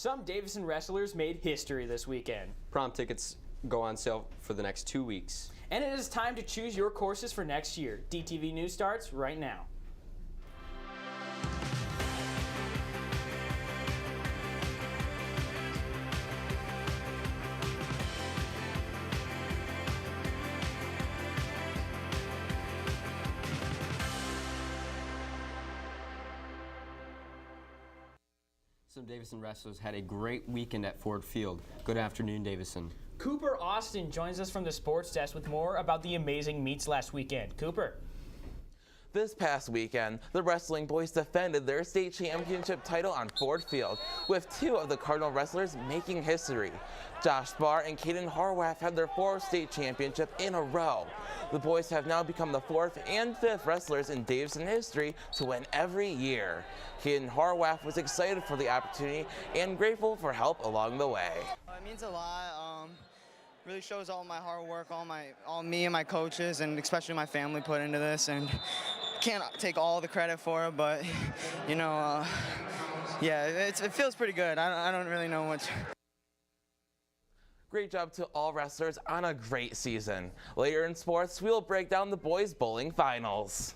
Some Davison wrestlers made history this weekend. Prom tickets go on sale for the next 2 weeks. And it is time to choose your courses for next year. DTV News starts right now. Some Davison wrestlers had a great weekend at Ford Field. Good afternoon, Davison. Cooper Austin joins us from the sports desk with more about the amazing meets last weekend. Cooper. This past weekend, the wrestling boys defended their state championship title on Ford Field, with two of the Cardinal wrestlers making history. Josh Barr and Caden Horwath had their fourth state championship in a row. The boys have now become the fourth and fifth wrestlers in Davison history to win every year. Caden Horwath was excited for the opportunity and grateful for help along the way. It means a lot. Really shows all my hard work, all me and my coaches, and especially my family put into this. And can't take all the credit for it, but you know, yeah, it feels pretty good. I don't really know much. Great job to all wrestlers on a great season. Later in sports, we'll break down the boys bowling finals.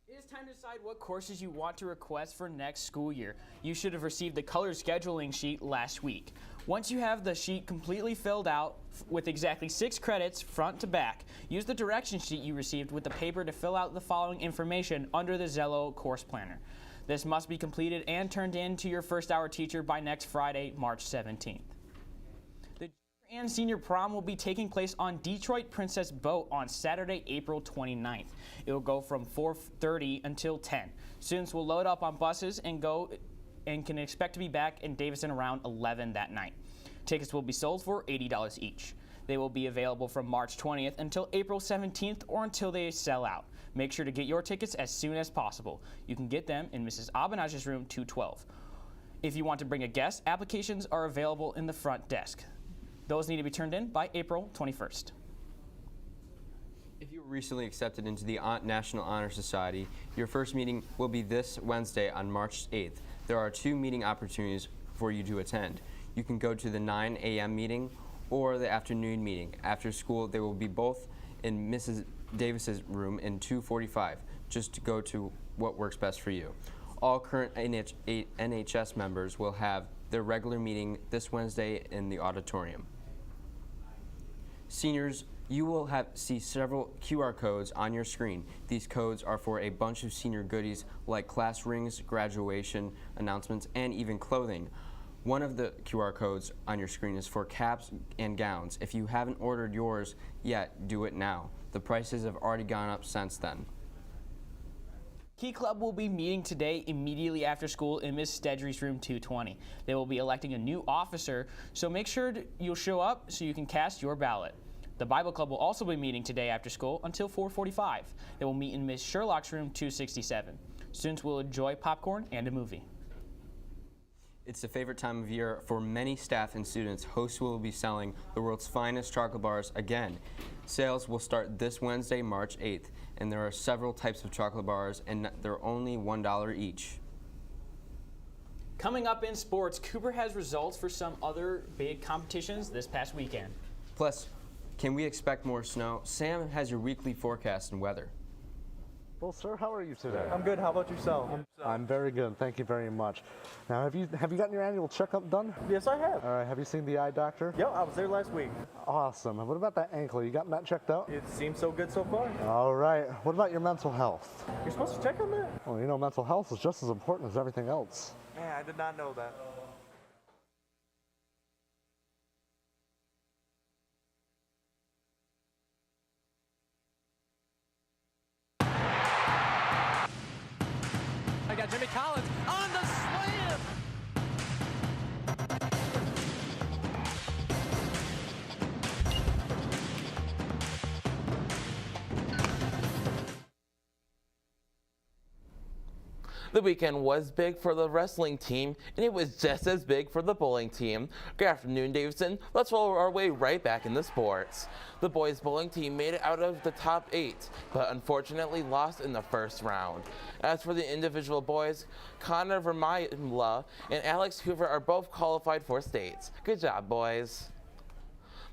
It is time to decide what courses you want to request for next school year. You should have received the color scheduling sheet last week. Once you have the sheet completely filled out with exactly 6 credits front to back, use the direction sheet you received with the paper to fill out the following information under the Zello course planner. This must be completed and turned in to your first hour teacher by next Friday, March 17th. The junior and senior prom will be taking place on Detroit Princess Boat on Saturday, April 29th. It will go from 4:30 until 10. Students will load up on buses and can expect to be back in Davison around 11 that night. Tickets will be sold for $80 each. They will be available from March 20th until April 17th or until they sell out. Make sure to get your tickets as soon as possible. You can get them in Mrs. Abenage's room 212. If you want to bring a guest, applications are available in the front desk. Those need to be turned in by April 21st. If you were recently accepted into the National Honor Society, your first meeting will be this Wednesday on March 8th. There are 2 meeting opportunities for you to attend. You can go to the 9 a.m. meeting or the afternoon meeting. After school, they will be both in Mrs. Davis's room in 245. Just go to what works best for you. All current NHS members will have their regular meeting this Wednesday in the auditorium. Seniors, you will see several QR codes on your screen. These codes are for a bunch of senior goodies like class rings, graduation announcements, and even clothing. One of the QR codes on your screen is for caps and gowns. If you haven't ordered yours yet, do it now. The prices have already gone up since then. Key Club will be meeting today immediately after school in Ms. Stedry's room 220. They will be electing a new officer, so make sure you'll show up so you can cast your ballot. The Bible Club will also be meeting today after school until 4:45. They will meet in Ms. Sherlock's room 267. Students will enjoy popcorn and a movie. It's the favorite time of year for many staff and students. Hosts will be selling the world's finest chocolate bars again. Sales will start this Wednesday, March 8th, and there are several types of chocolate bars, and they're only $1 each. Coming up in sports, Cooper has results for some other big competitions this past weekend. Plus, can we expect more snow? Sam has your weekly forecast and weather. Well, sir, how are you today? I'm good. How about yourself? I'm very good. Thank you very much. Now, have you gotten your annual checkup done? Yes, I have. All right. Have you seen the eye doctor? Yep, I was there last week. Awesome. And what about that ankle? You gotten that checked out? It seems so good so far. All right. What about your mental health? You're supposed to check on that? Well, you know, mental health is just as important as everything else. Yeah, I did not know that. I got Jimmy Collins on the slam. The weekend was big for the wrestling team, and it was just as big for the bowling team. Good afternoon, Davidson. Let's roll our way right back into sports. The boys bowling team made it out of the top 8, but unfortunately lost in the first round. As for the individual boys, Connor Vermaila and Alex Hoover are both qualified for states. Good job, boys.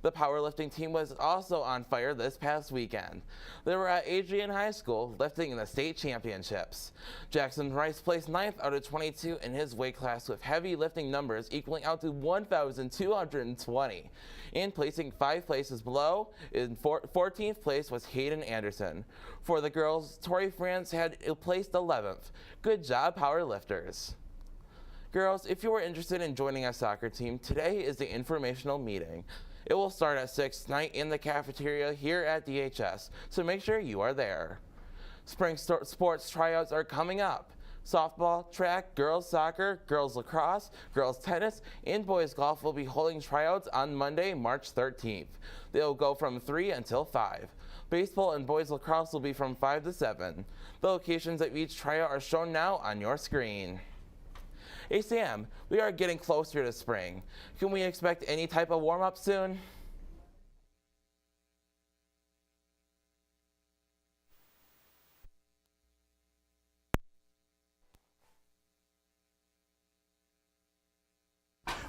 The powerlifting team was also on fire this past weekend. They were at Adrian High School lifting in the state championships. Jackson Rice placed 9th out of 22 in his weight class with heavy lifting numbers equaling out to 1,220. And placing 5 places below, in 14th place was Hayden Anderson. For the girls, Tori France had placed 11th. Good job, powerlifters. Girls, if you are interested in joining a soccer team, today is the informational meeting. It will start at 6 tonight in the cafeteria here at DHS, so make sure you are there. Spring sports tryouts are coming up. Softball, track, girls soccer, girls lacrosse, girls tennis, and boys golf will be holding tryouts on Monday, March 13th. They will go from 3 until 5. Baseball and boys lacrosse will be from 5 to 7. The locations of each tryout are shown now on your screen. Hey Sam, we are getting closer to spring. Can we expect any type of warm-up soon?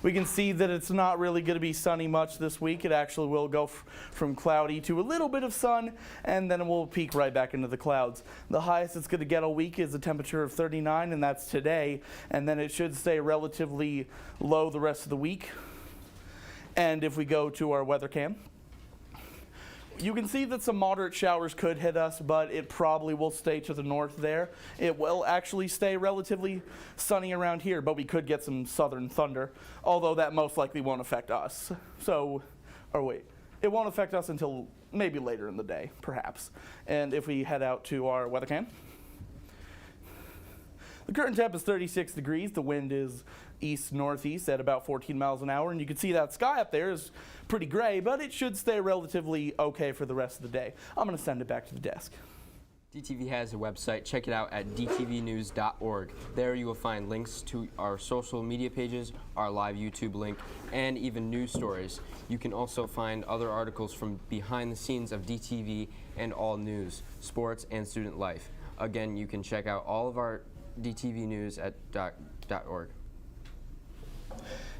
We can see that it's not really going to be sunny much this week. It actually will go from cloudy to a little bit of sun, and then it will peak right back into the clouds. The highest it's going to get all week is a temperature of 39, and that's today. And then it should stay relatively low the rest of the week. And if we go to our weather cam, you can see that some moderate showers could hit us, but it probably will stay to the north there. It will actually stay relatively sunny around here, but we could get some southern thunder, although that most likely won't affect us. So, or wait, it won't affect us until maybe later in the day, perhaps. And if we head out to our weather cam, the current temp is 36 degrees. The wind is east-northeast at about 14 miles an hour, and you can see that sky up there is pretty gray, but it should stay relatively okay for the rest of the day. I'm going to send it back to the desk. DTV has a website. Check it out at dtvnews.org. There you will find links to our social media pages, our live YouTube link, and even news stories. You can also find other articles from behind the scenes of DTV and all news, sports, and student life. Again, you can check out all of our DTV news at .org.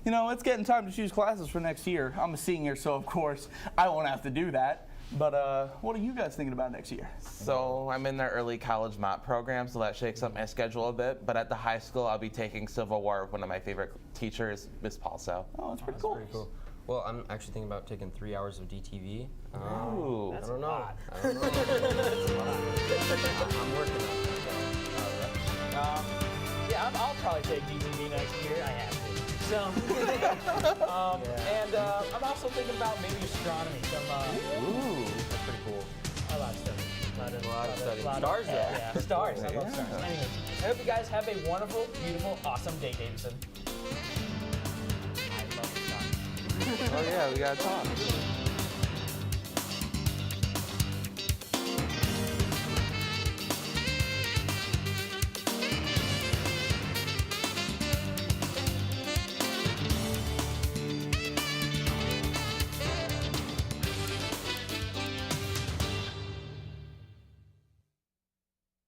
You know, it's getting time to choose classes for next year. I'm a senior, so of course I won't have to do that. But what are you guys thinking about next year? So I'm in the early college mop program, so that shakes up my schedule a bit. But at the high school, I'll be taking Civil War with one of my favorite teachers, Miss Paulso. Oh, that's pretty cool. Pretty cool. Well, I'm actually thinking about taking 3 hours of DTV. Ooh. I don't know. I'm working on it. Yeah, I'll probably take DTV next year. I have to. So, and I'm also thinking about maybe astronomy. Ooh, that's pretty cool. A lot of studying. A lot of studying. Stars, though. yeah. Stars. I love stars. Anyways, I hope you guys have a wonderful, beautiful, awesome day, Davidson. I love the stars. Oh yeah, we gotta talk.